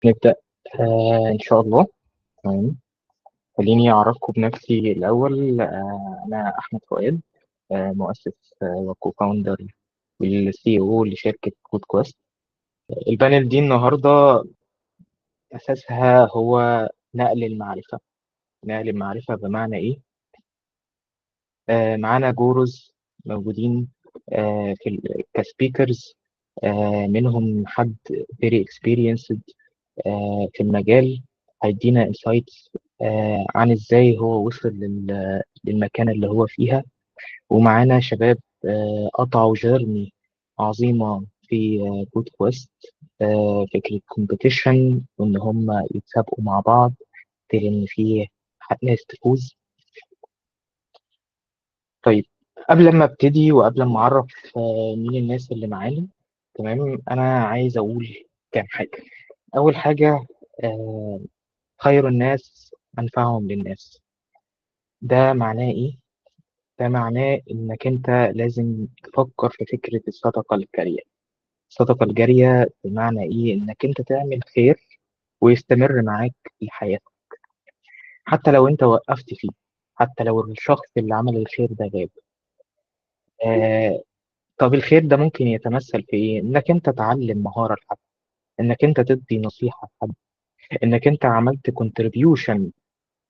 نبدأ. إن شاء الله. تمام. خليني أعرفكم بنفسي الأول. أنا أحمد فؤاد، مؤسس وكو-فاوندر والسي او لشركة كود كويست. البانل دي النهاردة أساسها هو نقل المعرفة. نقل المعرفة بمعنى إيه؟ معانا جورز موجودين كسبيكرز. منهم حد very experienced في المجال، هيدينا انسايتس عن ازاي هو وصل للمكان اللي هو فيها. ومعانا شباب قطعوا جيرني عظيمة في كود كويست. فكرة كومبيتيشن وإن هم يتسابقوا مع بعض، إن في ناس تفوز. طيب، قبل ما ابتدي وقبل ما اعرف مين الناس اللي معانا، تمام، انا عايز اقول كام حاجة. اول حاجة، آه، خير الناس أنفعهم للناس. ده معناه إيه؟ ده معناه إنك أنت لازم تفكر في فكرة الصدقة الجارية. الصدقة الجارية بمعنى إيه؟ إنك أنت تعمل خير ويستمر معاك الحياة، حتى لو أنت وقفت فيه، حتى لو الشخص اللي عمل الخير ده غاب. آه طب الخير ده ممكن يتمثل في إيه؟ إنك أنت تعلم مهارة لحد، إنك أنت تدي نصيحة لحد، إنك أنت عملت contribution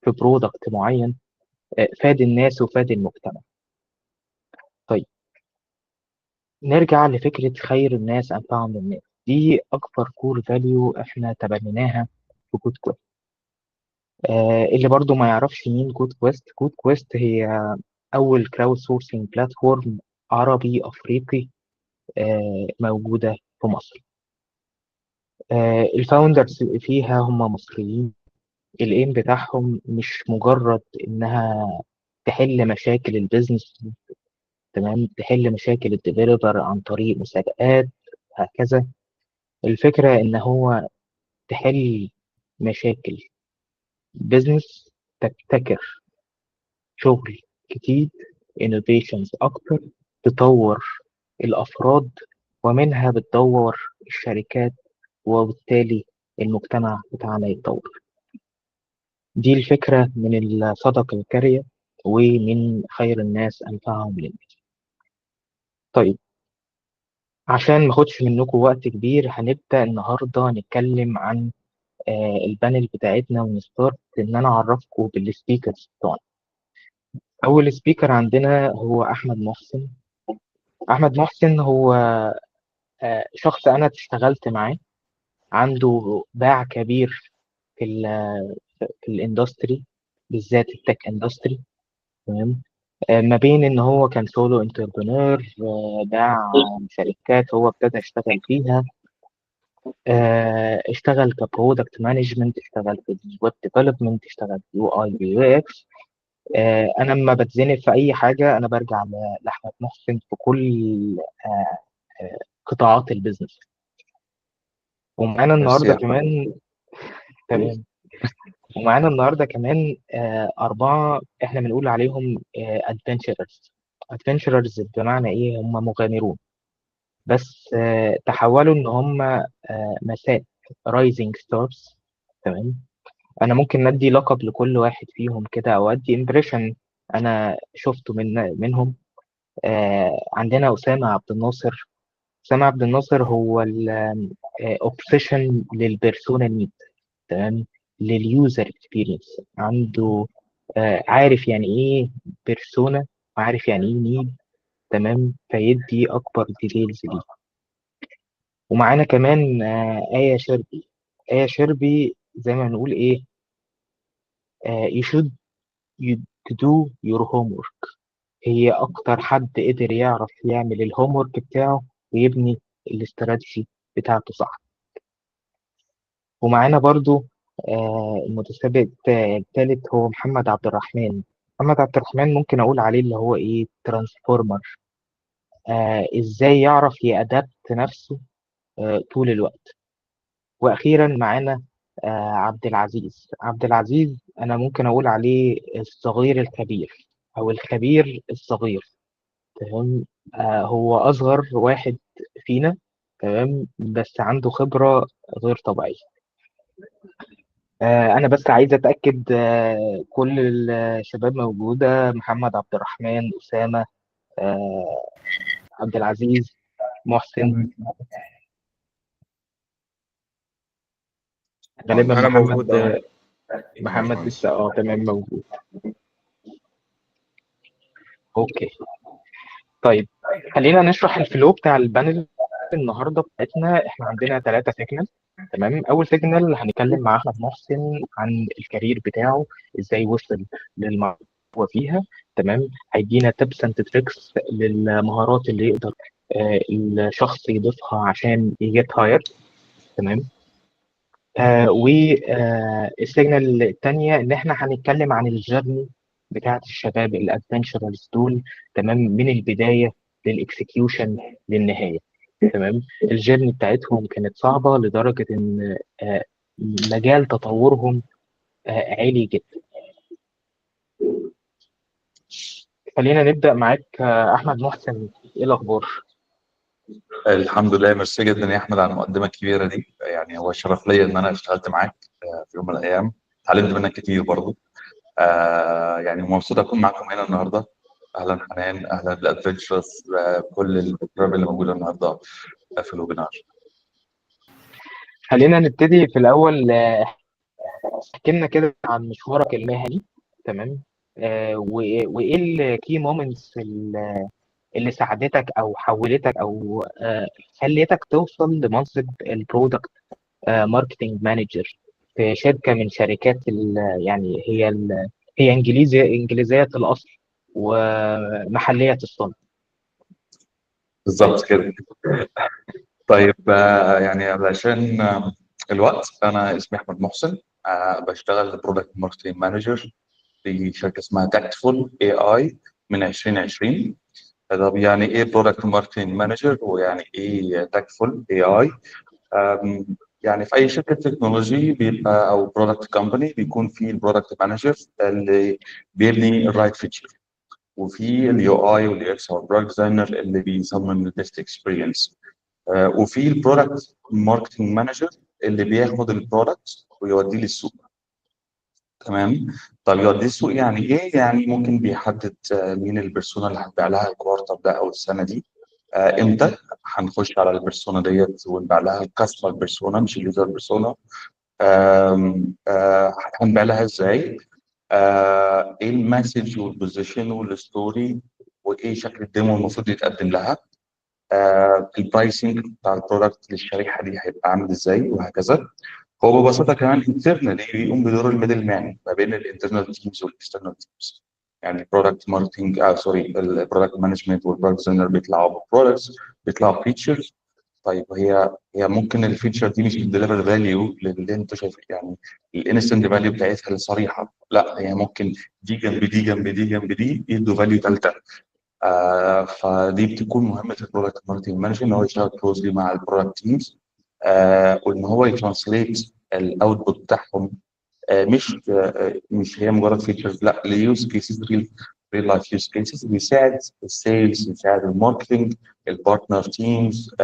في برودكت معين، فاد الناس وفاد المجتمع. طيب، نرجع لفكرة خير الناس أنفعهم للناس. دي أكبر كور فاليو إحنا تبنيناها في كود كويست. اللي برضو ما يعرفش مين كود كويست، كود كويست هي أول كراود سورسنج بلاتفورم عربي أفريقي موجودة في مصر. الفاوندرز فيها هم مصريين. الايم بتاعهم مش مجرد إنها تحل مشاكل البيزنس، تمام، تحل مشاكل الديفيلوبر عن طريق مسابقات، هكذا. الفكرة إن هو تحل مشاكل بيزنس، تبتكر شغل جديد، innovations أكتر، تطور الأفراد، ومنها بتطور الشركات، وبالتالي المجتمع بتاعنا يتطور. دي الفكرة من الصدقة الجارية ومن خير الناس أنفعهم للناس. طيب، عشان ما اخدش منكم وقت كبير، هنبدأ النهاردة نتكلم عن البانل بتاعتنا ونستارت إن أنا أعرفكم بالسبيكرز بتوعنا. أول سبيكر عندنا هو أحمد محسن. أحمد محسن هو شخص أنا اشتغلت معاه، عنده باع كبير في ال في الاندستري، بالذات التك اندستري. تمام. ما بين إن هو كان سولو انتربرنور، باع شركات هو ابتدى يشتغل فيها، اشتغل كبرودكت مانجمنت، اشتغل في الويب ديفلوبمنت، اشتغل في يو اي ويو اكس. انا لما بتزنق في اي حاجه انا برجع لاحمد محسن في كل آه، قطاعات البيزنس. ومعانا ميرسي النهارده يا أحمد. كمان. تمام. ومعانا النهارده كمان اربعه احنا بنقول عليهم ادفنتشرز. ادفنتشرز بمعنى ايه؟ هم مغامرون، بس تحولوا ان هم مسات، رايزنج ستارز. تمام. انا ممكن ندي لقب لكل واحد فيهم كده، او ادي امبريشن انا شفته منهم. عندنا أسامة عبد الناصر. أسامة عبد الناصر هو الأوبسيشن للبيرسونا نيد، تمام، لليوزر اكسبيرينس. عنده عارف يعني إيه بيرسونا، وعارف يعني إيه نيد، تمام، فيدي أكبر ديتيلز ليه. ومعانا كمان آية شربي. آية شربي زي ما بنقول إيه، you should you to do your homework. هي أكتر حد قدر يعرف يعمل الهوم ورك بتاعه ويبني الاستراتيجي بتاعته صح. ومعانا برضو المتسابق الثالث هو محمد عبد الرحمن. محمد عبد الرحمن ممكن أقول عليه اللي هو إيه، ترانسفورمر. إزاي يعرف يأدبت نفسه طول الوقت. وأخيرا معانا عبد العزيز. عبد العزيز أنا ممكن أقول عليه الصغير الكبير، أو الخبير الصغير. تمام. هو أصغر واحد فينا، تمام، بس عنده خبرة غير طبيعية. أنا بس عايز أتأكد، كل الشباب موجودة: محمد، عبد الرحمن، أسامة، آه، عبد العزيز، محسن. غالبا انا موجود محمد. اه. محمد لسه تمام موجود. أوكي. طيب، خلينا نشرح الفلو بتاع البانل النهارده بتاعتنا. احنا عندنا 3 سيجنال. تمام. اول سيجنال هنتكلم مع احمد محسن عن الكارير بتاعه، ازاي وصل للمرحله هو فيها. تمام. هيدينا تبس اند تريكس للمهارات اللي يقدر الشخص يضيفها عشان يجيت هاير. تمام. والسيجنال الثانيه ان احنا هنتكلم عن الجيرني بتاعت الشباب الادفنتشرز دول. تمام. من البدايه للاكسكيوشن للنهايه. تمام. الجيرني بتاعتهم كانت صعبه لدرجه ان مجال تطورهم عالي جدا. خلينا نبدا معاك احمد محسن. ايه الاخبار؟ الحمد لله، ميرسي جدا يا احمد على المقدمه الكبيره دي. يعني هو شرف ليا ان انا اشتغلت معاك في يوم من الايام. اتعلمت منك كتير برضو. يعني مبسوط اكون معاكم هنا النهارده. اهلا حنان، اهلا بالادفنتشرز، كل البروجرام اللي موجوده النهارده في الويبينار. خلينا نبتدي في الاول. احكي لنا كده عن مشوارك المهني. تمام. وايه الكي مومنتس اللي ساعدتك او حولتك او خليتك توصل لمنصب البرودكت ماركتنج مانجر في شركه من شركات يعني هي انجليزيه الاصل ومحليه الصنع. بالظبط كده. طيب، يعني علشان الوقت، انا اسمي احمد محسن. بشتغل برودكت ماركتنج مانجر في شركه اسمها تاكتفول اي اي من 2020. طب يعني ايه برودكت ماركتنج مانجر ويعني ايه تاكتفول اي اي؟ يعني في اي شركه تكنولوجي بيبقى او برودكت كومباني بيكون في البرودكت مانجر اللي بيبني الرايت فيتشر، وفي اليو اي واليو اكس او البرودكت ديزاينر اللي بيصمم البيست اكسبيرينس، وفي البرودكت ماركتنج مانجر اللي بياخد البرودكت ويوديه للسوق. تمام. طب يوديه السوق يعني ايه؟ يعني ممكن بيحدد مين البرسونا اللي هتبيع لها الكوارتر ده او السنه دي، امتى هنخش على البرسونا ديت ونبيع لها الكاستمر بيرسونا مش اليوزر بيرسونا، هنبيع لها ازاي، ايه المسج والبوزيشن والستوري، وايه شكل الديمو المفروض يتقدم لها، البرايسنج بتاع البرودكت للشريحه دي هيبقى عامل ازاي، وهكذا. هو ببساطه كمان انترنال بيقوم بدور الميدل مان ما بين الانترنال تيمز والاكسترنال تيمز. يعني البرودكت ماركتنج سوري البرودكت مانجمنت والبرودكت ديزاينر بيطلعوا برودكتس، بيطلعوا فيتشرز. طيب هي ممكن الفيتشر دي مش بتديليفر فاليو للي انت شايف، يعني الانستنت فاليو بتاعتها الصريحه، لا هي ممكن دي جنب دي جنب دي جنب دي يدوا فاليو ثالثه. فدي بتكون مهمه البرودكت ماركتنج مانجر ان هو يشتغل كلوزلي مع البرودكت تيمز، وان هو يترانسليت الاوتبوت بتاعهم، مش هي مجرد فيتشرز، لا ليوز كيسز، ريل لايف يوز كيسز بيساعد السيلز، يساعد الماركتنج، البارتنر تيمز،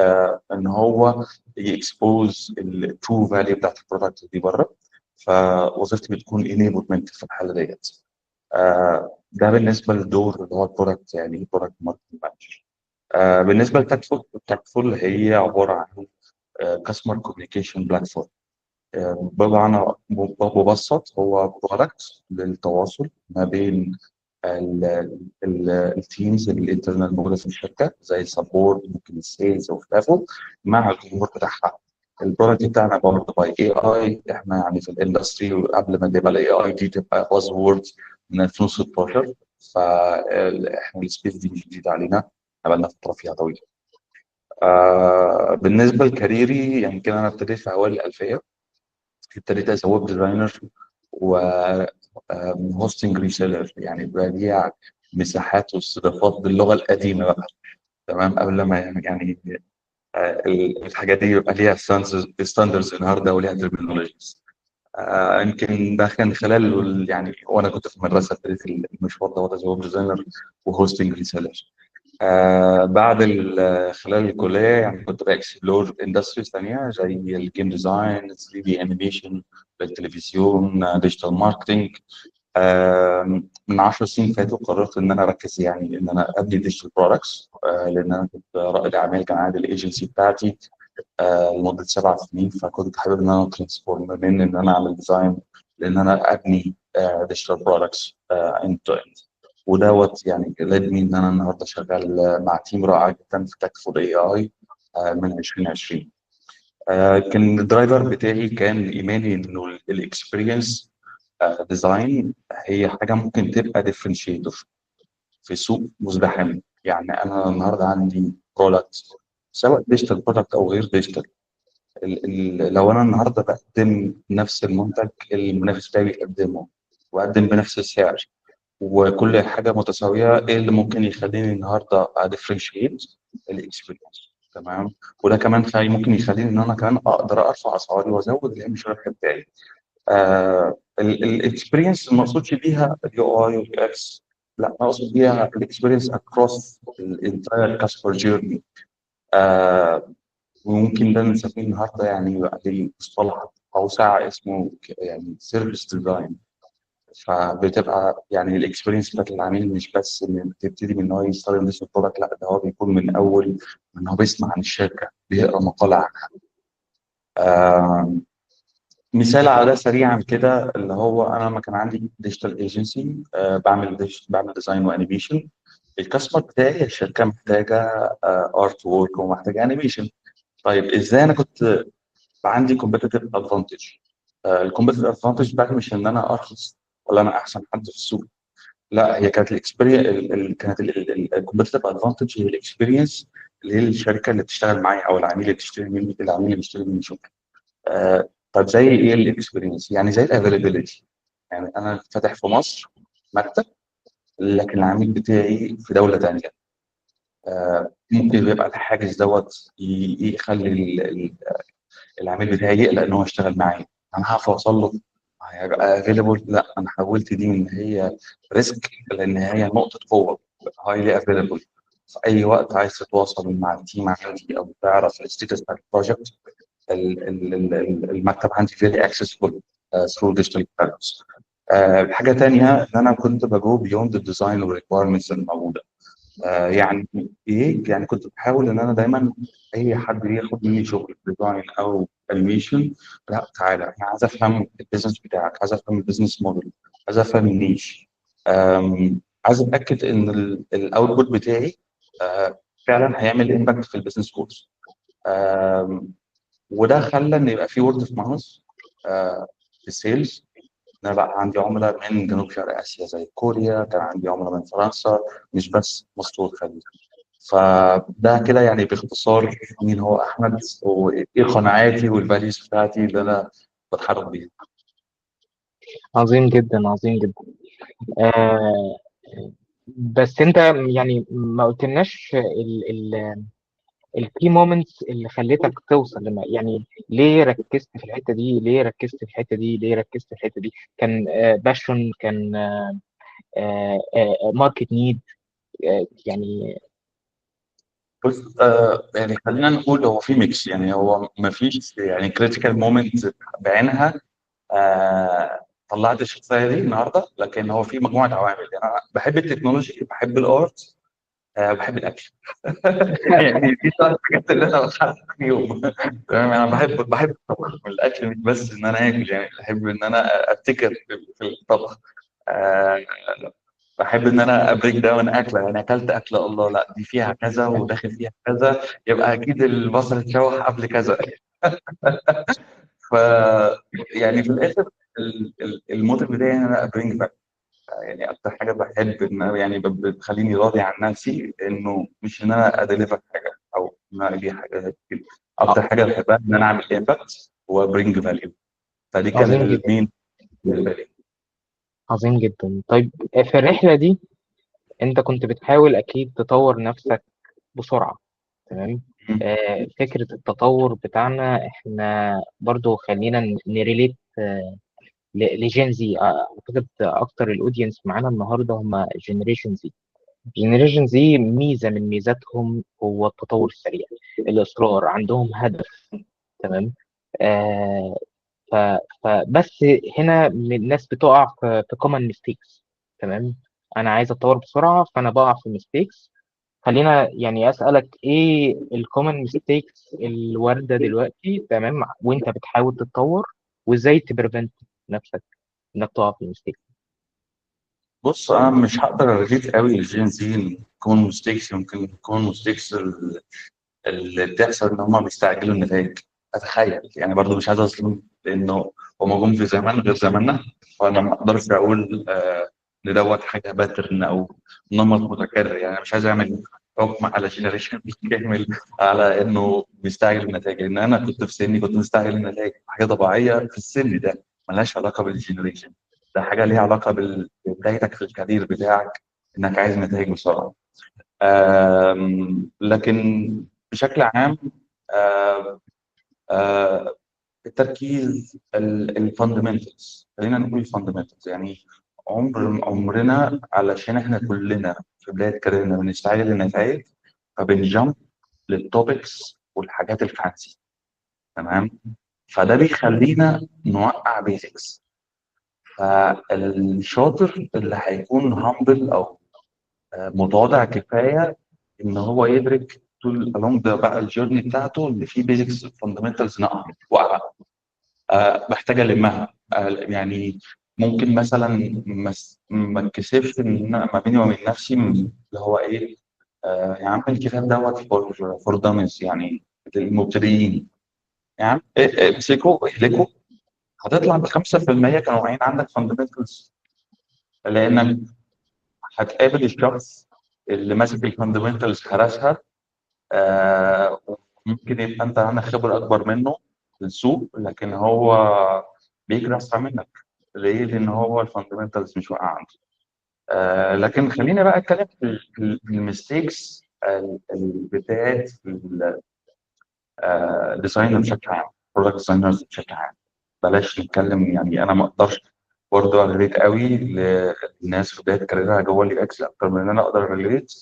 ان هو يكسبوز الترو فاليو بتاعت البرودكت دي بره. فوظيفتي بتكون انيبلمنت في الحاله ديت. ده بالنسبه للدور اللي هو البرودكت، يعني برودكت ماركتنج مانجر. بالنسبه لتاكتفول، تاكتفول هي عباره عن كاستمر كوميونيكيشن بلاتفورم. بمعنى مبسط هو برودكت للتواصل ما بين التيمز الانترنال موجوده في الشركه زي السبورت، ممكن السيلز او خلافه، مع الجمهور بتاعها. البرودكت بتاعنا برضه باي اي اي. احنا يعني في الاندستري قبل ما تبقى الاي اي دي تبقى باز وورد من 2016، فاحنا السبيس دي مش جديده علينا، بقالنا فتره فيها طويله. بالنسبه لكاريري، يمكن انا ابتديت في اوائل الالفيه. ابتديت از ويب ديزاينر و هوستنج ريسيلر، يعني ببيع مساحات واستضافات باللغه القديمه بقى. تمام. قبل ما يعني الحاجات دي يبقى ليها ستاندرز النهارده وليها ترمينولوجيز. يمكن ده كان خلال يعني وانا كنت في المدرسه ابتديت المشوار ده از ويب ديزاينر وهوستنج ريسيلر. بعد خلال الكلية يعني كنت بأكسبلور اندستريز تانية زي الجيم ديزاين، 3 دي انيميشن، التلفزيون، ديجيتال ماركتنج. من 10 سنين فاتوا قررت إن أنا أركز يعني إن أنا أبني ديجيتال برودكتس، لأن أنا كنت رائد أعمال، كان عندي الايجنسي بتاعتي لمدة 7 سنين. فكنت حابب إن أنا ترانسفورم من إن أنا أعمل ديزاين لإن أنا أبني ديجيتال برودكتس إند تو إند. ودوت يعني لاد مي ان انا النهارده شغال مع تيم رائع جدا في تك فور اي اي من 2020. كان الدرايفر بتاعي كان ايماني انه الاكسبيرينس ديزاين هي حاجه ممكن تبقى ديفرنشيتور في سوق مزدحم. يعني انا النهارده عندي برودكت، سواء ديجيتال برودكت او غير ديجيتال. لو انا النهارده بقدم نفس المنتج اللي المنافس بتاعي بيقدمه واقدم بنفس السعر وكل حاجه متساويه، ايه اللي ممكن يخليني النهارده اديفرنشيت؟ الاكسبيرينس. تمام. وده كمان ممكن يخليني ان انا كمان اقدر ارفع اسعاري وازود الهامش الربح بتاعي. الاكسبيرينس ما اقصدش بيها اليو اي واليو اكس، لا، انا اقصد بيها الاكسبيرينس اكروس الانتاير كاستمر جيرني. وممكن ده نسميه النهارده يعني يبقى ليه مصطلح اوسع اسمه يعني سيرفيس ديزاين. فبتبقى يعني الاكسبيرينس بتاعت العميل مش بس ان بتبتدي من ان هو يستخدم نفس البرودكت، لا، ده هو بيكون من اول ان هو بيسمع عن الشركه، بيقرا مقال عنها. آه مثال على ده سريعا كده، اللي هو انا لما كان عندي ديجيتال ايجنسي بعمل ديزاين وانيميشن. الكاستمر بتاعي الشركه محتاجه ارت وورك ومحتاجه انيميشن. طيب ازاي انا كنت عندي كومبيتيتيف ادفانتج؟ الكومبيتيتيف ادفانتج بتاعتي مش ان انا ارخص ولا انا احسن حد في السوق، لا، هي كانت الاكسبيرينس، كانت الكومبيتيتيف ادفانتج هي الاكسبيرينس اللي هي الشركه اللي بتشتغل معايا او العميل اللي بتشتري مني، العميل اللي بيشتري مني شغل. طب زي ايه الاكسبيرينس؟ يعني زي الافيلابيلتي. يعني انا فاتح في مصر مكتب، لكن العميل بتاعي في دوله ثانيه. ممكن يبقى الحاجز دوت يخلي العميل بتاعي يقلق ان هو يشتغل معايا. انا هعرف اوصل له؟ هيبقى افيلبل؟ لا، انا حولت دي من هي ريسك لان هي نقطه قوه. هايلي افيلبل، في اي وقت عايز تتواصل مع التيم عندي او تعرف الستيتس بتاع البروجكت، المكتب عندي فيري اكسسبل ثرو ديجيتال بلاتفورمز. حاجه تانيه ان انا كنت بجو بيوند الديزاين والريكويرمنتس الموجوده. يعني ايه؟ يعني كنت بحاول ان انا دايما اي حد ياخد مني شغل ديزاين او انيميشن، لا، تعالى انا عايز افهم البيزنس بتاعك، عايز افهم البيزنس موديل، عايز افهم النيش، عايز اتاكد ان الاوتبوت بتاعي فعلا هيعمل امباكت في البيزنس كورس. وده خلى ان يبقى في وورد اوف ماوث في السيلز. انا بقى عندي عملاء من جنوب شرق اسيا زي كوريا، كان عندي عملاء من فرنسا، مش بس مصر والخليج. فده كده يعني باختصار مين هو احمد وايه قناعاتي والفاليوز بتاعتي اللي انا بتحرك بيها. عظيم جدا، عظيم جدا. آه بس انت يعني ما قلتلناش الكي مومنتس اللي خلتك توصل لما، يعني ليه ركزت في الحته دي، ليه ركزت في الحته دي، ليه ركزت في الحته دي؟ كان باشون، كان ماركت نيد، يعني. بص، يعني خلينا نقول هو في ميكس. يعني هو ما فيش يعني كريتيكال مومنت بعينها طلعت الشخصيه دي النهارده، لكن هو في مجموعه عوامل. يعني انا بحب التكنولوجي، بحب الارت، بحب الاكل. يعني دي ثلاث حاجات اللي انا بتحرك فيهم. تمام. انا بحب الطبخ. الاكل مش بس ان انا اكل، يعني بحب ان انا ابتكر في الطبخ. آه، بحب ان انا ابريك داون اكله. يعني اكلت اكله، الله، لا دي فيها كذا وداخل فيها كذا، يبقى اكيد البصل اتشوح قبل كذا. ف يعني في الاخر الموتيف بتاعي ان انا ابرينج باك. يعني اكتر حاجه بحب ان يعني بتخليني راضي عن نفسي انه مش ان انا اديليفر حاجه او ان انا دي حاجه كده. اكتر حاجه بحبها ان انا اعمل امباكت وبرينج فاليو. فدي كان عظيم جدا، المين بالنسبه لي. عظيم جدا. طيب، في الرحله دي انت كنت بتحاول اكيد تطور نفسك بسرعه، تمام. فكره التطور بتاعنا احنا برضو خلينا نريليت لجين زي. اعتقد اكتر الاودينس معانا النهارده هم جنريشن زي. جنريشن زي ميزه من ميزاتهم هو التطور السريع، الاصرار، عندهم هدف. تمام. آه ف... فبس هنا الناس بتقع في common mistakes. تمام. انا عايز اتطور بسرعه فانا بقع في mistakes. خلينا يعني اسالك ايه الكومن ميستيكس الوارده دلوقتي، تمام، وانت بتحاول تتطور، وازاي تبريفنت نفسك انك تقع في الميستيك. بص انا مش هقدر اريليت قوي للجين زي يكون مستيكس، يمكن يكون مستيكس اللي بتحصل ان هم بيستعجلوا النتائج. اتخيل يعني، برضو مش عايز اظلم لانه هم جم في زمان غير زماننا، فانا ما اقدرش اقول ان دوت حاجه باترن او نمط متكرر. يعني أنا مش عايز اعمل حكم على جينيريشن بالكامل على انه بيستعجل النتائج، لان انا كنت في سني كنت مستعجل النتائج، حاجه طبيعيه في السن ده، ملهاش علاقه بالجينيريشن. ده حاجه ليها علاقه ببدايتك في الكارير بتاعك، انك عايز نتائج بسرعه. لكن بشكل عام، آم، آه، التركيز، الفاندمنتالز، خلينا نقول الفاندمنتالز يعني. عمرنا علشان احنا كلنا في بداية كاريرنا بنستعجل النتائج، فبنجمب للتوبكس والحاجات الفانسي. تمام. فده بيخلينا نوقع بيزكس. فالشاطر اللي هيكون هامبل او متواضع كفايه ان هو يدرك طول along ده بقى الجيرني بتاعته ان في بيزكس فاندمنتالز ناقصه واقعه، محتاجه المها. يعني ممكن مثلا ما اتكسفش ان أنا ما بيني وبين نفسي اللي هو ايه، يا عم الكتاب دوت فور دامز يعني للمبتدئين. يا عم امسكوا اهلكوا، هتطلع ب 5% كانوا واقعين عندك فاندمنتالز، لانك هتقابل الشخص اللي ماسك الفاندمنتالز هرسها. ممكن يبقى انت عندك خبره اكبر منه في السوق، لكن هو بيجري اسرع منك. ليه؟ لان هو الفاندمنتالز مش واقع عنده. لكن خليني بقى اتكلم في الميستيكس بتاعت الديزاينر بشكل عام، برودكت ديزاينرز بشكل عام. بلاش نتكلم، يعني انا ما اقدرش برضه اريليت قوي للناس في بدايه كاريرها جوه اليو اكس اكتر من ان انا اقدر اريليت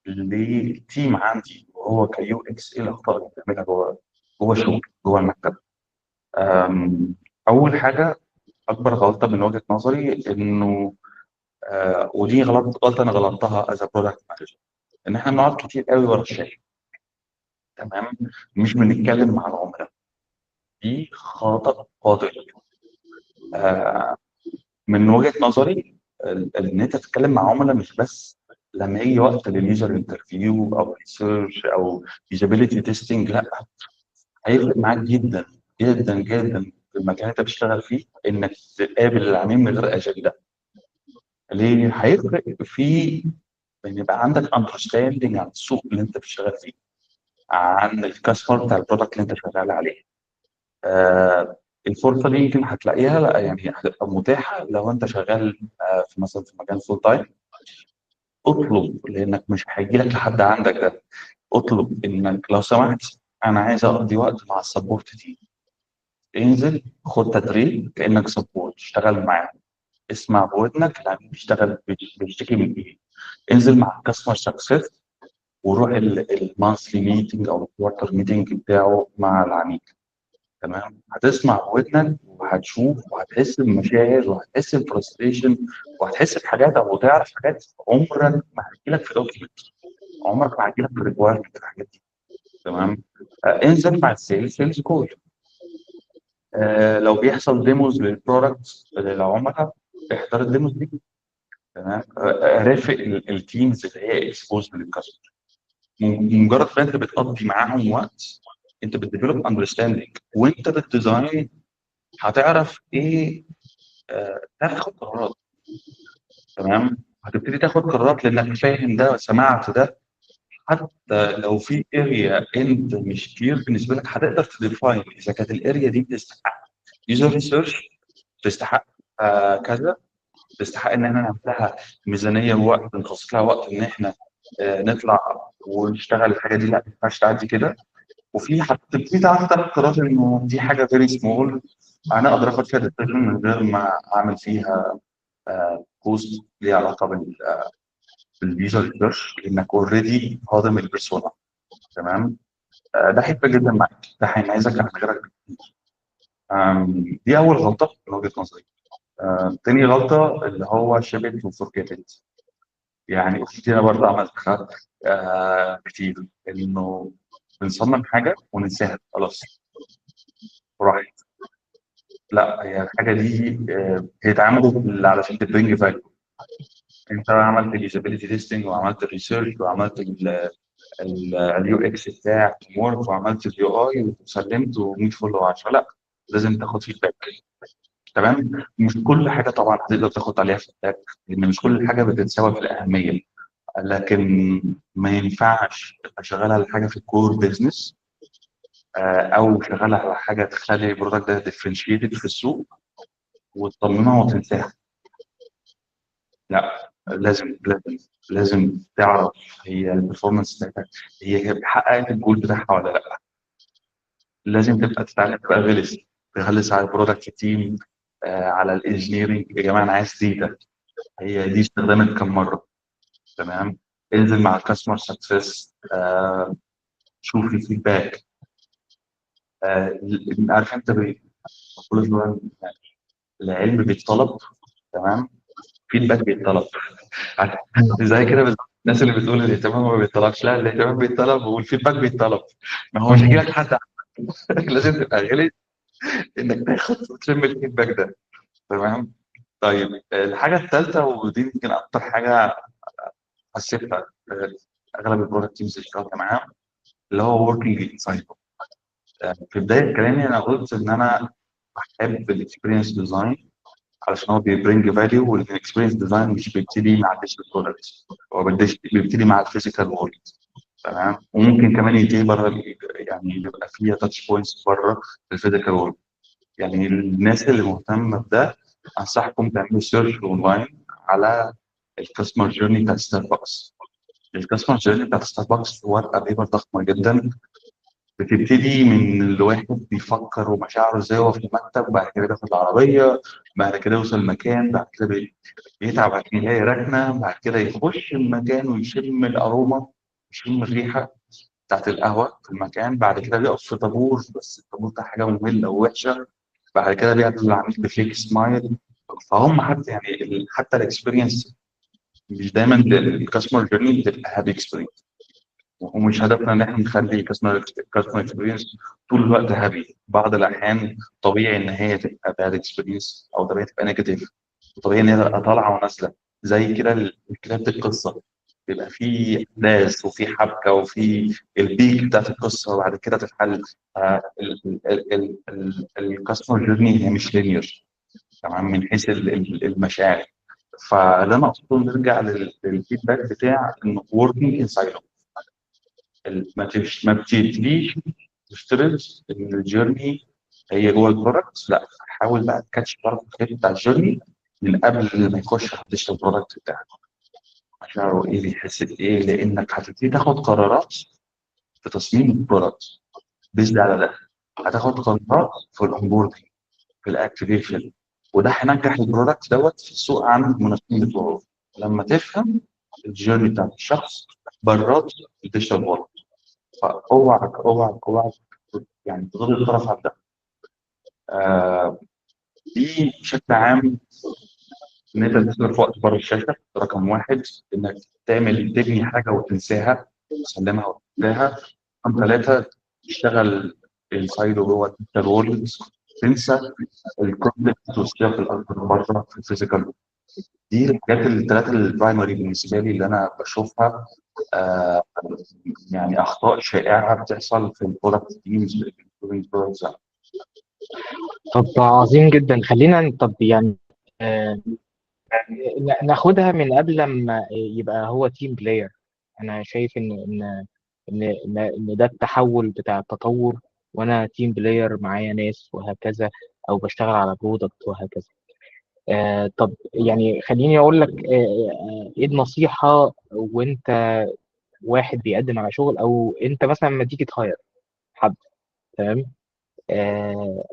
للتيم عندي وهو كيو اكس ايه الاخطاء اللي بيعملها جوه الشغل جوه المكتب. أم، اول حاجه، اكبر غلطه من وجهه نظري انه ودي غلطه انا غلطتها از برودكت مانجر، ان احنا بنقعد كتير قوي ورا الشاشه. تمام. مش بنتكلم مع العملاء. دي خطأ قاتل. آه، من وجهه نظري ان انت تتكلم مع عملاء مش بس لما يجي وقت لليوزر انترفيو او ريسيرش او يوزابيلتي تيستنج، لا، هيفرق معاك جدا جدا جدا في المكان اللي انت بتشتغل فيه انك تقابل العميل من غير اجنده. ليه؟ هيفرق في ان يبقى عندك اندرستاندنج عن السوق اللي انت بتشتغل فيه، عن الكاستمر بتاع البرودكت اللي انت شغال عليه. الفرصه دي يمكن هتلاقيها، لا يعني هتبقى متاحه لو انت شغال في مثلا في مجال فول تايم. اطلب، لانك مش هيجي لك لحد عندك ده. اطلب انك لو سمحت انا عايز اقضي وقت مع السبورت تيم. انزل خد تدريب كانك سبورت، اشتغل معاه، اسمع بودنك العميل بيشتغل بيشتكي من ايه. انزل مع الكاستمر سكسس وروح المانثلي ميتنج او الكوارتر ميتنج بتاعه مع العميل. تمام. هتسمع بودنك وهتشوف وهتحس بمشاعر وهتحس بفرستريشن وهتحس بحاجات او تعرف حاجات عمرك ما هتجيلك في دوكيمنت، عمرك ما هتجيلك في ريكوايرمنت الحاجات دي. تمام. انزل مع سيلز كول. لو بيحصل ديموز للبرودكت للعملاء، احضر الديموز دي. تمام. رافق التيمز اللي هي اكسبوز للكاستمر. مجرد ما انت بتقضي معاهم وقت، انت بتديفلوب اندرستاندينج وانت بالديزاين هتعرف ايه، تاخد قرارات. تمام. هتبتدي تاخد قرارات لانك فاهم ده، سمعت ده. حتى لو في اريا انت مش كتير بالنسبه لك، هتقدر تديفاين اذا كانت الاريا دي بتستحق يوزر ريسيرش، تستحق كذا، تستحق ان احنا نعمل لها ميزانيه ووقت، نخصص لها وقت ان احنا نطلع ونشتغل الحاجه دي، لا ما ينفعش تعدي كده. وفي هتبتدي تعرف تاخد قرار انه دي حاجه فيري سمول، انا اقدر اخد فيها ديسيجن من غير ما اعمل فيها كوست ليها علاقه اليوزر ريسيرش لانك اوريدي هاضم البيرسونا. تمام. ده هيفرق جدا معاك، ده هيميزك عن غيرك بكتير. دي اول غلطه من وجهه نظري. تاني غلطه اللي هو شبه وفورجيت. يعني اختي برضه عملت خط كتير، انه بنصمم حاجه وننساها خلاص وراحت. لا، هي الحاجه دي هي اتعملت علشان تبرينج فاليو. انت عملت اليوزابيلتي تيستنج وعملت الريسيرش وعملت اليو اكس بتاعك وورك وعملت اليو اي وسلمت و100 فل و10. لا، لازم تاخد فيدباك. تمام. مش كل حاجه طبعا هتقدر تاخد عليها فيدباك، لان مش كل حاجه بتتساوى في الاهميه. لكن ما ينفعش تبقى شغال على حاجه في الكور بيزنس، او شغال على حاجه تخلي البرودكت ده ديفرنشيتد في السوق وتطمنها وتنساها. لا، لازم تعرف هي البرفورمانس بتاعتها، هي حققت الجول بتاعها ولا لا. لازم تبقى تتعلم تبقى غلس، تغلس على البرودكت تيم، على الانجينيرنج. يا جماعه انا عايز دي هي دي استخدمت كم مره. تمام. انزل مع الكاستمر سكسس، شوف الفيدباك. عارف انت كل شويه يعني العلم بيتطلب. تمام. فيدباك بيتطلب. عارف؟ زي كده بالظبط الناس اللي بتقول الاهتمام ما بيتطلبش، لا الاهتمام بيتطلب والفيدباك بيتطلب. ما هو مش هيجي لك حد لازم تبقى غلس انك تاخد وتلم الفيدباك ده. تمام. طيب الحاجه الثالثه ودي يمكن اكتر حاجه حسيتها اغلب البرودكت تيمز اللي اشتغلت معاهم، اللي هو وركينج سايكل. في بدايه كلامي انا قلت ان انا بحب الاكسبيرينس ديزاين علشان هو بيبرينج فاليو، والاكسبيرينس ديزاين مش بيبتدي مع الديجيتال برودكت، هو بيبتدي مع الفيزيكال وورلد. تمام. وممكن كمان ينتهي بره يعني يبقى فيها تاتش بوينتس بره في الفيزيكال وورلد. يعني الناس اللي مهتمه بده انصحكم تعملوا سيرش اونلاين على الكاستمر جيرني بتاعت ستاربكس. الكاستمر جيرني بتاعت ستاربكس ورقه بيبر ضخمه جدا، بتبتدي من الواحد بيفكر ومشاعره ازاي هو في المكتب، بعد كده بياخد العربيه، بعد كده يوصل المكان، بعد كده بيتعب عشان يلاقي ركنه، بعد كده يخش المكان ويشم الاروما، يشم الريحه بتاعت القهوه في المكان، بعد كده بيقف في طابور، بس الطابور ده حاجه ممله ووحشه، بعد كده بيقابل العميل بفيك سمايل. فهم حتى يعني حتى الاكسبيرينس مش دايما الكاستمر جيرني بتبقى هابي اكسبيرينس. ومش هدفنا ان احنا نخلي كاستمر اكسبيرينس طول الوقت هابي. بعض الاحيان طبيعي ان هي تبقى باد اكسبيرينس او طبيعي تبقى نيجاتيف، وطبيعي ان هي تبقى طالعه ونازله. زي كده كتابه القصه بيبقى في احداث وفي حبكه وفي البيك بتاعت القصه وبعد كده تتحل. الكاستمر جيرني هي مش لينير. تمام. من حيث المشاعر. فاللي انا اقصده نرجع للفيدباك بتاع انه working in silo. ما بتبتديش تفترض ان الجيرني هي جوه البرودكت. لا، حاول بقى تكاتش برضه الخيط بتاع الجيرني من قبل ما يخش هتشتغل البرودكت بتاعك. مشاعره ايه، بيحس بايه، لانك هتبتدي تاخد قرارات في تصميم البرودكت بيزد على ده. هتاخد قرارات في الاونبوردنج، في الاكتيفيشن، وده هينجح البرودكت دوت في السوق عن المنافسين بتوعه. لما تفهم الجيرني بتاعت الشخص برات الديجيتال وورلد، فاوعك يعني تغض الطرف عن ده. آه دي بشكل عام ان انت تقدر في وقت بره الشاشه. رقم واحد انك تبني حاجه وتنساها، تسلمها وتنساها. رقم ثلاثه تشتغل السايلو جوه الديجيتال وورلد، تنسى الكونتكست والسياق الاكبر بره في الفيزيكال. دي الحاجات الثلاثه البرايمري بالنسبه لي اللي انا بشوفها آه يعني اخطاء شائعه بتحصل في البرودكت تيمز. طب عظيم جدا. خلينا طب يعني آه، ناخدها من قبل ما يبقى هو تيم بلاير. انا شايف ان ده التحول بتاع التطور، وانا تيم بلاير معايا ناس وهكذا، او بشتغل على برودكت وهكذا. طب يعني خليني اقول لك ايه النصيحة وانت واحد بيقدم على شغل، او انت مثلا لما تيجي تهاير حد. تمام.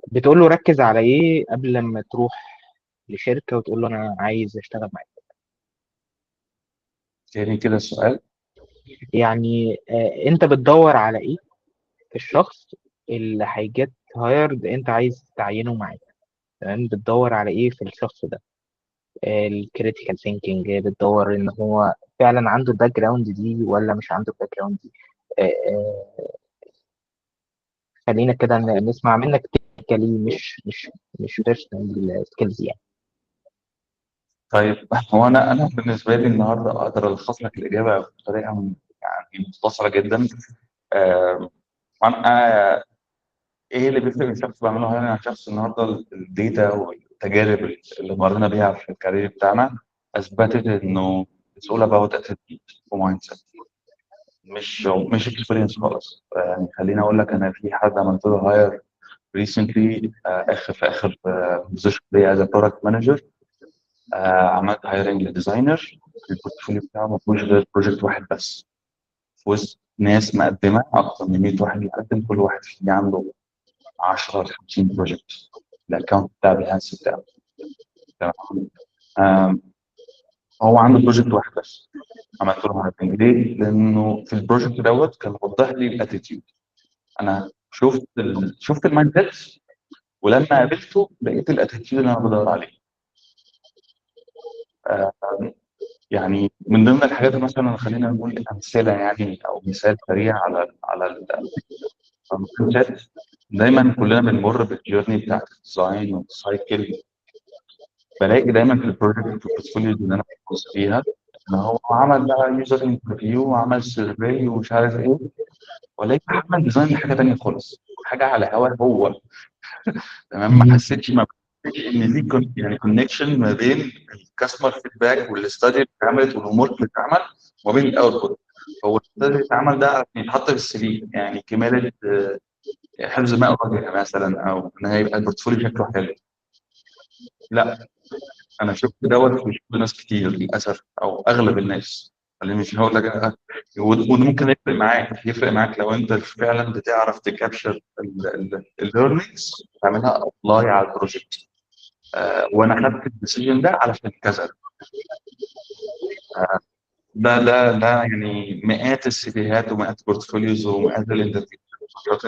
بتقول له ركز على ايه قبل لما تروح لشركة وتقول له انا عايز اشتغل معاك. تاني كده السؤال. يعني انت بتدور على ايه في الشخص اللي هيجيت هايرد انت عايز تعينه معاك؟ تمام، بتدور على ايه في الشخص ده؟ الكريتيكال ثينكينج، بتدور ان هو فعلا عنده الباك جراوند دي ولا مش عنده الباك جراوند دي؟ آه، آه، خلينا كده نسمع منك تكنيكالي، مش بيرسونال سكيلز يعني. طيب هو انا بالنسبه لي النهارده اقدر الخص لك الاجابه بطريقه يعني مختصره جدا. آه، انا ايه اللي بيفرق من شخص بعمله هنا عن شخص؟ النهارده الداتا والتجارب اللي مرينا بيها في الكارير بتاعنا اثبتت انه it's all about attitude ومايند سيت، مش اكسبيرينس خالص. يعني خليني اقول لك، انا في حد عملت له هاير ريسنتلي، في اخر بوزيشن ليا از برودكت مانجر. عملت هايرنج لديزاينر، البورتفوليو بتاعه ما فيهوش غير بروجكت واحد بس، في وسط ناس مقدمه اكتر من 100 واحد يقدم، كل واحد فينا عنده 10 ل 50 بروجكت. الاكونت بتاع بيهانس بتاعه، تمام. آم، هو عنده بروجكت واحد بس. عملت له هايرنج ليه؟ لانه في البروجكت دوت كان وضح لي الاتيتيود. انا شفت المايند سيت، ولما قابلته لقيت الاتيتيود اللي انا بدور عليه. آه، يعني من ضمن الحاجات مثلا، خلينا نقول امثله يعني، او مثال سريع على المايند سيت. دايما كلنا بنمر بالجيرني بتاعت الديزاين والسايكل. بلاقي دايما في البروجكت، في البورتفوليو اللي انا ببص فيها، ان هو عمل بقى يوزر انترفيو وعمل سيرفي ومش عارف ايه، ولكن عمل ديزاين لحاجه تانيه خالص، حاجه على هوا هو. تمام، ما مم. حسيتش ان في يعني كونكشن ما بين الكاستمر فيدباك والاستادي اللي اتعملت والهوم ورك اللي اتعمل وما بين الاوتبوت. هو الاستادي اللي اتعمل ده عشان يتحط في السي في، يعني كماله حفظ ماء الرجل مثلا، او ان هي يبقى البورتفوليو شكله حلو. لا، انا شفت دوت في شغل ناس كتير للاسف، او اغلب الناس. اللي مش هقول لك وده ممكن يفرق معاك لو انت فعلا بتعرف تكابشر الليرنينجز وتعملها ابلاي على البروجكت. وانا خدت الديسيجن ده علشان كذا. آه، ده يعني مئات السيفيهات ومئات البورتفوليوز ومئات الانترفيوهات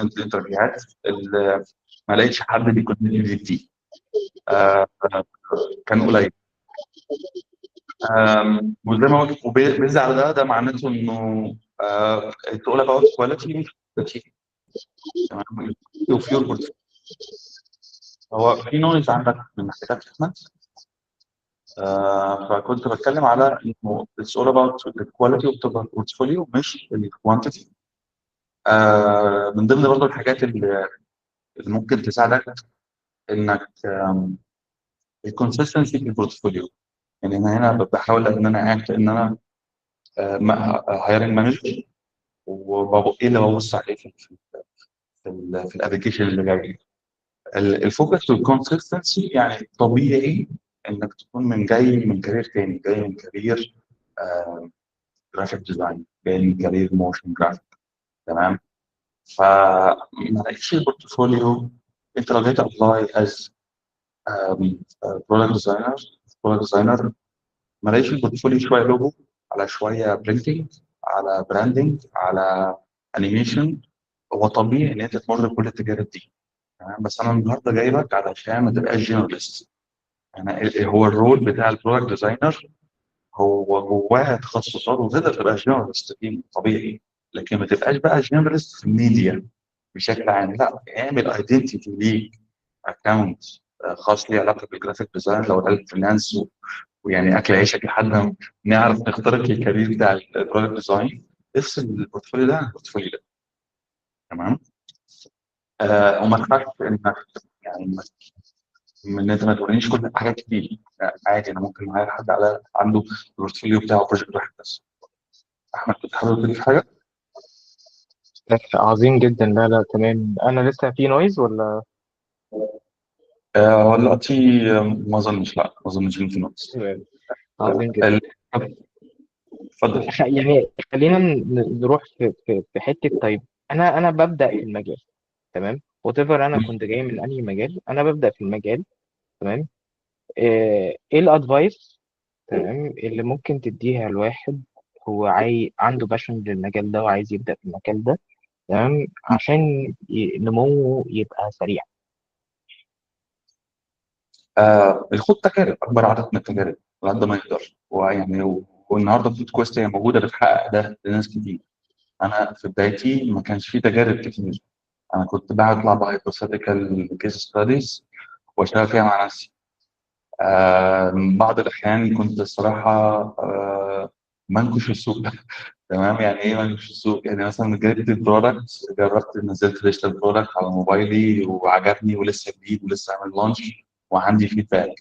اللي ما لقيتش حد بيكون دي. آه، كان قليل. وزي ما قلت، وبيز على ده معناته انه it's all about quality مش quantity. تمام، وفي portfolio. هو في نويز عندك من ناحيتك يا احمد. فكنت بتكلم على انه it's all about the quality of the portfolio مش ال quantity. من ضمن برضه الحاجات اللي ممكن تساعدك انك الكونسستنسي في البورتفوليو. يعني انا هنا بحاول ان انا اكت ان انا هايرنج مانجر، ايه اللي ببص عليه في الابلكيشن اللي جاي. الفوكس والكونسستنسي، يعني طبيعي انك تكون جاي من كارير تاني، جاي من كارير جرافيك ديزاين، جاي من كارير موشن جرافيك. تمام، فما لقيتش البورتفوليو. انت لو جيت ابلاي از برودكت ديزاينر، ما لقيتش البورتفوليو شويه لوجو، على شويه برينتنج، على براندنج، على انيميشن. هو طبيعي ان انت تمر بكل التجارب دي. تمام، بس انا النهارده جايبك علشان ما تبقاش جنراليست. يعني هو الرول بتاع البرودكت ديزاينر هو جواه تخصصات، وتقدر تبقى جنراليست فيه طبيعي، لكن ما تبقاش بقى جنراليست في الميديا بشكل عام. لا، اعمل ايدنتيتي ليك، اكونت خاص ليه علاقه بالجرافيك ديزاين لو ده الفريلانس، ويعني اكل عيشك لحد ما نعرف نخترق الكارير بتاع البرودكت ديزاين. افصل البورتفوليو ده عن البورتفوليو ده. تمام. وما تخافش انك يعني ان انت ما تورينيش كل حاجات كتير. عادي، انا ممكن معايا حد على عنده البورتفوليو بتاعه بروجكت واحد بس. احمد، كنت حابب تضيف حاجه؟ عظيم جدا. لا لا تمام، انا لسه في نويز ولا؟ دلوقتي ما اظنش، لا ما اظنش ان في نقص. عظيم جدا. ال- طب اتفضل. يعني خلينا نروح في حته. طيب انا ببدا في المجال، تمام، وات ايفر انا كنت جاي من انهي مجال، انا ببدا في المجال. تمام. ايه الادفايس، تمام، اللي ممكن تديها لواحد هو عنده باشن للمجال ده وعايز يبدأ في المجال ده، تمام، عشان نموه يبقى سريع. الخوض تجارب، اكبر عدد من التجارب على قد ما يقدر، ويعني والنهارده في كويست هي موجوده بتحقق ده لناس كتير. انا في بدايتي ما كانش في تجارب كتير، انا كنت بطلع بهايبوثيتيكال كيس ستاديز واشتغل فيها مع نفسي. بعض الأحيان كنت الصراحة منكش السوق. تمام، يعني إيه منكش السوق؟ يعني مثلا جبت البرودكت، جربت نزلت ديجيتال برودكت على موبايلي وعجبني ولسه جديد ولسه عامل لانش وعندي فيدباك.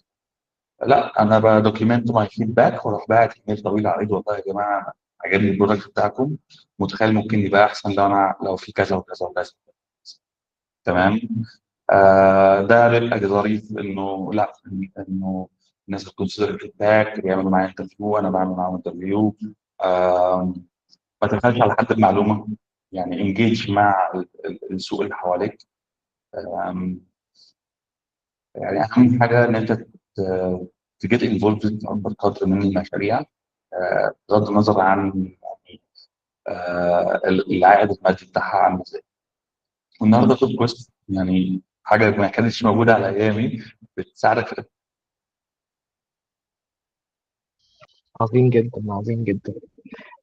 لا، أنا بدوكيمنت ماي فيدباك وأروح باعت إيميل طويل عريض: والله يا جماعة عجبني البرودكت بتاعكم، متخيل ممكن يبقى أحسن لو في كذا وكذا وكذا. تمام. ده بيبقى ظريف انه لا، انه الناس بتكونسيدر فيدباك، بيعملوا معايا انترفيو، انا بعمل معاهم انترفيو. آه ما تبخلش على حد بمعلومه، يعني انجيج مع السوق اللي حواليك. آم، يعني اهم حاجه ان انت تجيت انفولد اكبر قدر من المشاريع، بغض النظر عن العائد المادي بتاعها عامل ازاي. والنهارده توب كويست يعني حاجه ما كانتش موجوده على ايامي، بتساعدك في. عظيم جدا، عظيم جدا.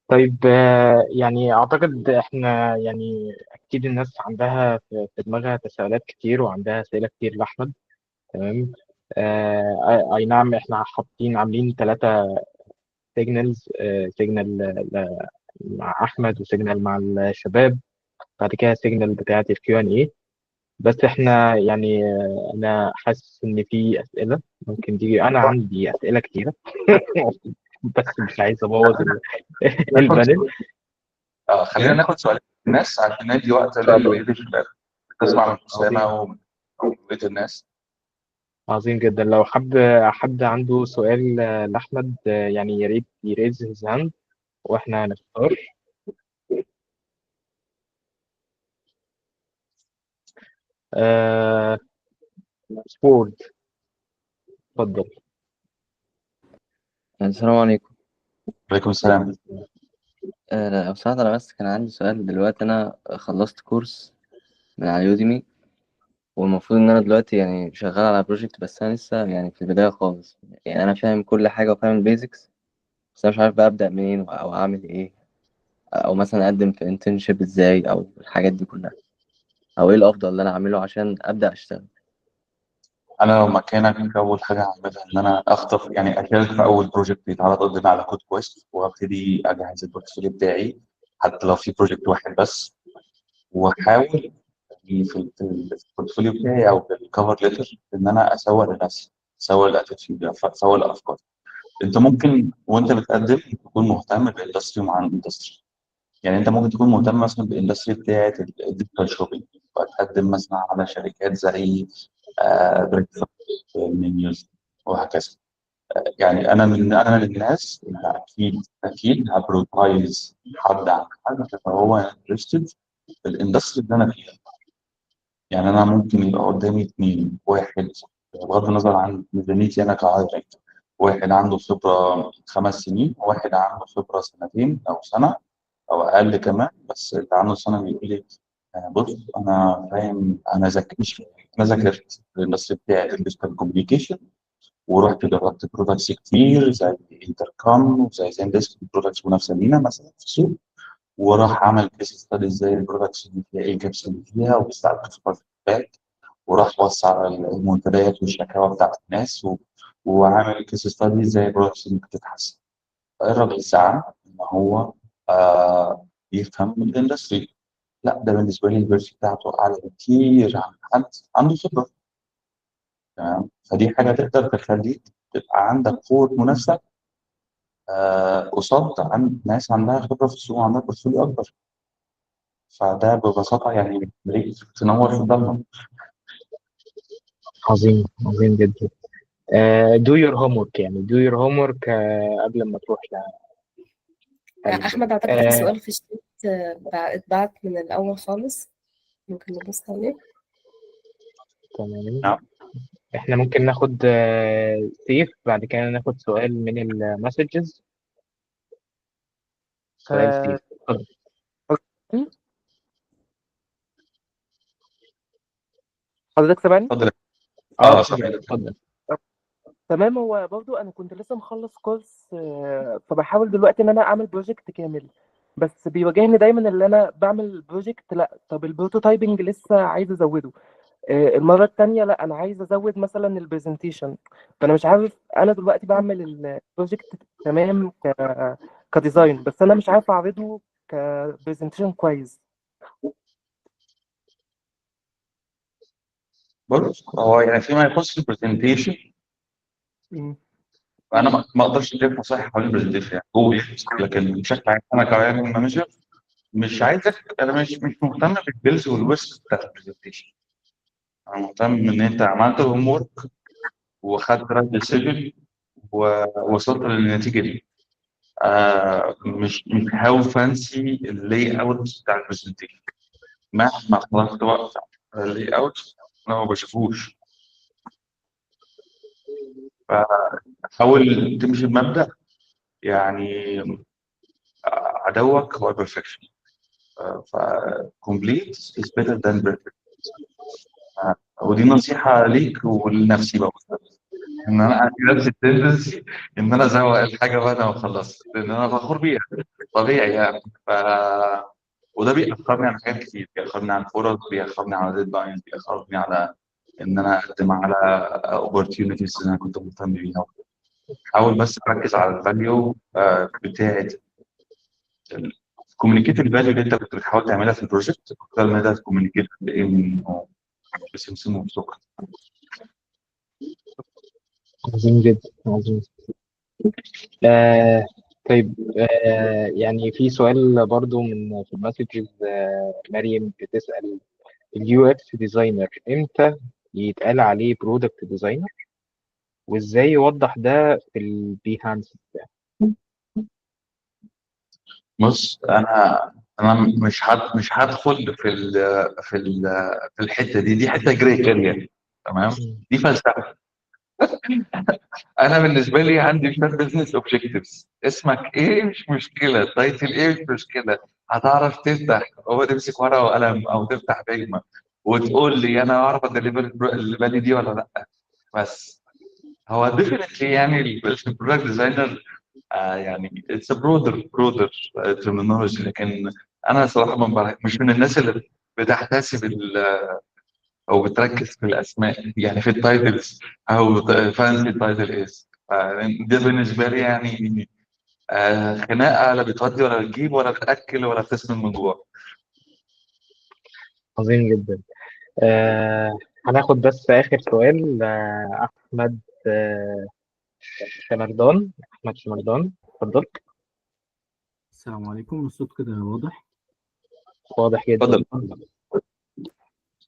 طيب يعني أعتقد إحنا يعني أكيد الناس عندها في دماغها تساؤلات كتير وعندها أسئلة كتير لأحمد، تمام. أي نعم، إحنا عاملين 3 سيجنالز، سيجنال مع أحمد وسيجنال مع الشباب، بعد كده سيجنال بتاعة الكيو ان اي. بس احنا يعني انا حاسس ان في اسئله ممكن تيجي، انا عندي اسئله كتيره. بس مش عايز ابوظ البانل. خلينا تمام. ناخد سؤال الناس عشان ندي وقت اتفضل. لبقية الشباب تسمع من عظيم. أسامة وبقية الناس. عظيم جدا. لو حد عنده سؤال لاحمد، يعني يا ريت يريز هيز هاند واحنا هنختار. آه سبورت، اتفضل. السلام عليكم. عليكم السلام. لو سمحت، أنا بس كان عندي سؤال. دلوقتي أنا خلصت كورس من على يوديمي، والمفروض إن أنا دلوقتي يعني شغال على بروجكت، بس أنا لسه يعني في البداية خالص. يعني أنا فاهم كل حاجة وفاهم البيزكس، بس أنا مش عارف بقى أبدأ منين أو أعمل إيه، أو مثلا أقدم في انترنشيب إزاي، أو الحاجات دي كلها، أو إيه الأفضل اللي أنا أعمله عشان أبدأ أشتغل. أنا لو مكانك أول حاجة هعملها إن أنا أخطف، يعني أشارك في أول بروجكت بيتعرض قدامي على كود كويست، وأبتدي أجهز البورتفوليو بتاعي حتى لو في بروجكت واحد بس. وأحاول في البورتفوليو بتاعي أو في الكفر ليتر إن أنا أسوق لنفسي، أسوق لأتيتيود، أسوق لأفكار. أنت ممكن وأنت بتقدم تكون مهتم باندستري مع اندستري. يعني انت ممكن تكون مهتم مثلا بالاندستري بتاعت الديجيتال شوبينج، فتقدم مثلا على شركات زي بريكفاست منيوز وهكذا. يعني انا من الناس اللي اكيد هبروتايز حد عن حد هو انترستد في الاندستري اللي انا فيها. يعني انا ممكن يبقى قدامي اثنين: واحد بغض النظر عن ميزانيتي انا كهايرنج، واحد عنده خبره 5 سنين وواحد عنده خبره سنتين او سنه او اقل كمان، بس اللي عنده سنه بيقول لي بص انا فاهم، انا مش فاهم. انا ذاكرت الاندستري بتاعت الديجيتال كوميونيكيشن، ورحت جربت برودكتس كتير زي انتركم وزي زندسك، برودكتس منافسه لينا مثلا في السوق، وراح عمل كيس ستادي ازاي البرودكتس اللي فيها ايه الجابس اللي فيها، وبيستعرض خبرات الفيدباك، وراح وسع المنتديات والشكاوى بتاعت الناس وعامل كيس ستادي ازاي البرودكتس اللي بتتحسن. الراجل سعى ان هو يفهم الاندستري. لا، ده بالنسبه لي الفيرسي بتاعته اعلى بكتير عن حد عنده خبره. تمام، فدي حاجه تقدر تخليك تبقى عندك قوه منافسه قصاد عن ناس عندها خبره في السوق وعندها بورتفوليو اكبر. فده ببساطه يعني بيخليك تنور في الضلمه. عظيم، عظيم جدا. do your homework، يعني do your homework قبل ما تروح لها. حلو جدا. أحمد، أعتقد في سؤال في الشيت اتبعت من الأول خالص، ممكن نبص عليه. تمام. نعم. احنا ممكن ناخد سيف، بعد كده ناخد سؤال من المسجز. سؤال كتير. اتفضل. حضرتك سامعني؟ اتفضل. اتفضل سامعك. اتفضل. تمام. هو برضو انا كنت لسه مخلص كورس، فبحاول دلوقتي ان انا اعمل بروجكت كامل، بس بيواجهني دايما اللي انا بعمل بروجكت، لا طب البروتوتايبنج لسه عايز ازوده، المره التانية لا انا عايز ازود مثلا البرزنتيشن. فانا مش عارف، انا دلوقتي بعمل البروجكت تمام كديزاين، بس انا مش عارف اعرضه كبرزنتيشن كويس. بص، هو يعني فيما يخص البرزنتيشن مم. انا ما اقدرش اديك نصائح حول البرزنتيشن يعني قول، لكن بشكل عام انا كمان مانجر مش عايزك، انا مش مهتم بالبيلز والويست بتاعت البرزنتيشن. انا مهتم ان انت عملت الهوم ورك وخدت رايت ديسيجن ووصلت للنتيجه دي. مش هاو فانسي اللاي اوت بتاع البرزنتيشن. مهما خلصت وقت على اللاي اوت انا ما بشوفوش. فحاول تمشي بمبدأ يعني عدوك هو البرفكشن. ف complete is better than perfect. ودي نصيحة ليك ولنفسي بقى، ان انا عندي نفس التندنسي ان انا ازوق الحاجة بعد ما اخلصها لان انا فخور بيها طبيعي يعني. وده بيأخرني عن حاجات كتير، بيأخرني عن فرص، بيأخرني على ديدلاين، بيأخرني على ان انا اقدم على opportunities اللي انا كنت مهتم بيها. حاول بس اركز على الفاليو بتاعت كوميونيكيت الفاليو اللي انت كنت بتحاول تعملها في البروجكت اكتر من انت تكوميونيكيت بانه بسمسم وبسكر. عظيم جدا، عظيم. طيب، يعني في سؤال برضو من في المسجز. مريم بتسأل اليو اكس ديزاينر امتى يتقال عليه برودكت ديزاينر، وازاي يوضح ده في البيهانس؟ بص، انا مش هدخل في الحته دي حته جري اريا. تمام. دي فلسفه. انا بالنسبه لي عندي شويه بزنس اوبجكتيفز، اسمك ايه مش مشكله، تايتل ايه مش مشكله. هتعرف تفتح هو تمسك ورقه وقلم او تفتح بيجما وتقول لي انا اعرف اديليفر اللي بالي دي ولا لا. بس هو ديفينتلي يعني البرودكت ديزاينر يعني اتس برودر ترمينولوجي. لكن انا صراحه مش من الناس اللي بتحتسب او بتركز في الاسماء يعني في التايتلز او فانسي تايتل اس. ده بالنسبه لي يعني خناقه لا بتودي ولا بتجيب ولا بتاكل ولا بتسمن من جوه. عظيم جدا. هناخد بس آخر سؤال. أحمد شمردان. أحمد شمردان، اتفضل. السلام عليكم، الصوت كده واضح؟ واضح جدا. اتفضل.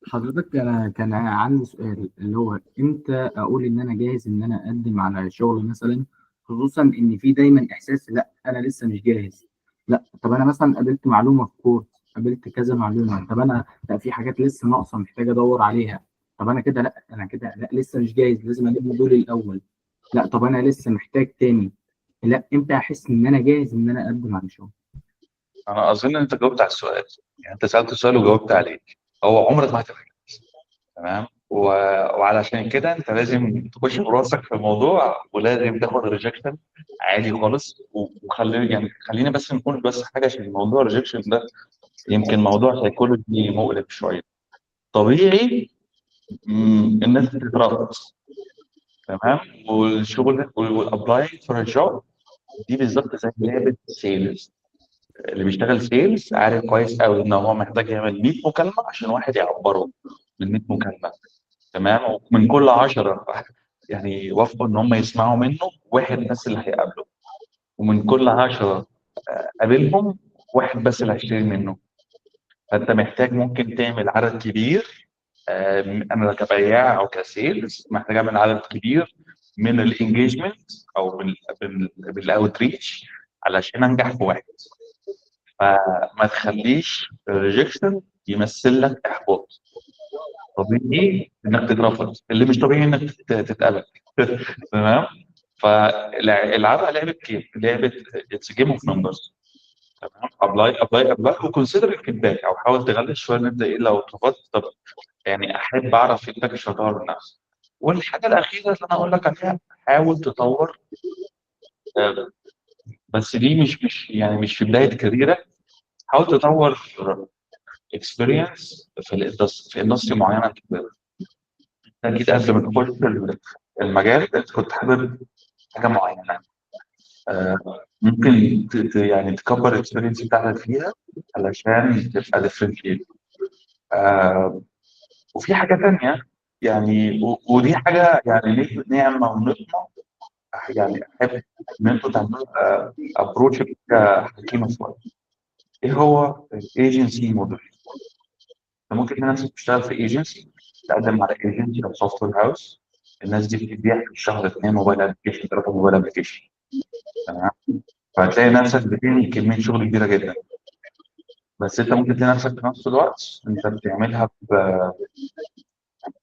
حضرتك أنا كان عندي سؤال، اللي هو إمتى أقول إن أنا جاهز إن أنا أقدم على شغل مثلا، خصوصا إن في دايما إحساس لا أنا لسه مش جاهز. لا طب أنا مثلا قابلت معلومة في كورس، قابلت كذا معلومة، طب أنا لا في حاجات لسه ناقصة محتاج أدور عليها. طب أنا كده لا، أنا كده لا لسه مش جاهز، لازم ألم دول الأول. لا طب أنا لسه محتاج تاني. لا إمتى أحس إن أنا جاهز إن أنا أقدم على شغل؟ انا اظن انت جاوبت على السؤال، يعني انت سالت السؤال وجاوبت عليه. هو عمرك ما هتبقى جاهز. تمام. وعلشان كده انت لازم تخش براسك في الموضوع ولازم تاخد ريجكشن عالي خالص. وخليني يعني خلينا بس نقول بس حاجه عشان موضوع الريجكشن ده يمكن موضوع سيكولوجي مقلق شويه. طبيعي الناس بتترفض. تمام. والشغل والابلاينج فور جوب دي بالظبط زي لعبه سيلز. اللي بيشتغل سيلز عارف كويس قوي ان هو محتاج يعمل 100 مكالمه عشان واحد يعبره من 100 مكالمه. تمام. ومن كل 10 يعني وافقوا ان هم يسمعوا منه واحد بس اللي هيقابله. ومن كل 10 قابلهم واحد بس اللي هيشتري منه. فانت محتاج ممكن تعمل عدد كبير. انا كبياع او كسيلز محتاج اعمل عدد كبير من الانجيجمنت او بالاوتريتش علشان انجح في واحد. فما تخليش الريجكشن يمثل لك احباط. طبيعي انك تترفض، اللي مش طبيعي انك تتقبل. تمام. فالعبها لعبه كيف لعبه اتس جيم اوف نمبرز. تمام. ابلاي وكونسيدر الفيدباك، او حاول تغلس شويه ان انت ايه لو اترفضت. طب يعني احب اعرف فيدباك عشان اطور من نفسي. والحاجه الاخيره اللي انا اقول لك عليها، حاول تطور. آه، بس دي مش يعني مش في بدايه كاريرك. حاول تطور اكسبيرينس في اندستري معينه. انت اكيد قبل ما تخش المجال انت كنت حابب حاجه معينه. ممكن يعني تكبر الاكسبيرينس بتاعتك فيها علشان تبقى ديفرنشيت. وفي حاجه تانيه يعني، ودي حاجه يعني نعمه ونقمه. يعني احب ان انتوا تعملوا ابروتش حكيمه شويه. ايه هو الايجنسي موديل؟ انت ممكن تلاقي نفسك بتشتغل في ايجنسي، تقدم على ايجنسي او سوفت وير هاوس. الناس دي بتبيع في الشهر 2 موبايل ابلكيشن، 3 موبايل ابلكيشن. تمام. فهتلاقي نفسك بتعمل كميه شغل كبيره جدا. بس انت ممكن تلاقي نفسك في نفس الوقت انت بتعملها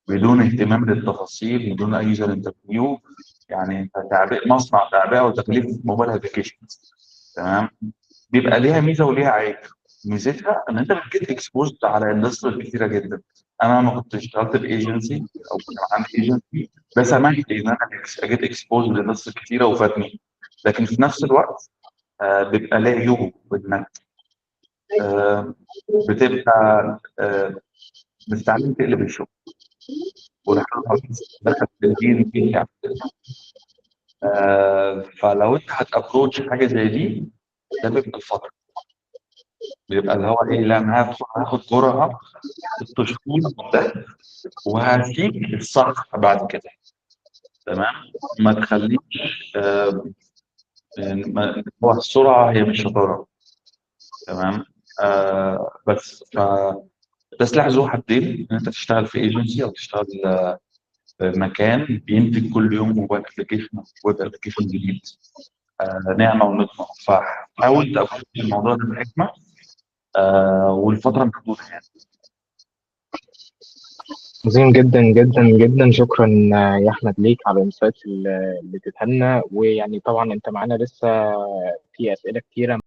بدون اهتمام للتفاصيل، بدون اي يوزر انترفيو. يعني انت مصنع تعبئه وتكليف موبايل ابلكيشن. تمام. بيبقى ليها ميزه وليها عيب. ميزتها ان انت بتجيت اكسبوزد على اندستري كتيره جدا. انا لما كنت اشتغلت بايجنسي او كان عندي ايجنسي، ده سمح لي ان انا اجيت اكسبوزد لاندستري كتيره وفادني. لكن في نفس الوقت بيبقى ليه عيوب، انك بتبقى مستعجل تقلب الشغل، ولحد دخل في الدين فيه يعني. فلو انت هتابروتش حاجه زي دي، ده بيبقى الفتره، بيبقى اللي هو ايه، لا انا هاخد جرعه 6 شهور ده، وهسيب الصح بعد كده. تمام. ما تخليش هو السرعه هي مش شطاره. تمام. بس ده سلاح ذو حدين، ان انت تشتغل في ايجنسي او تشتغل في مكان بينتج كل يوم موبايل ابلكيشن، ويب ابلكيشن جديد. نعمه ونقمه. فحاول تاخد الموضوع ده بحكمه، والفتره محدوده يعني. عظيم جدا جدا جدا. شكرا يا احمد ليك على الانسايتس اللي اديتها لنا. ويعني طبعا انت معانا لسه في اسئله كتيره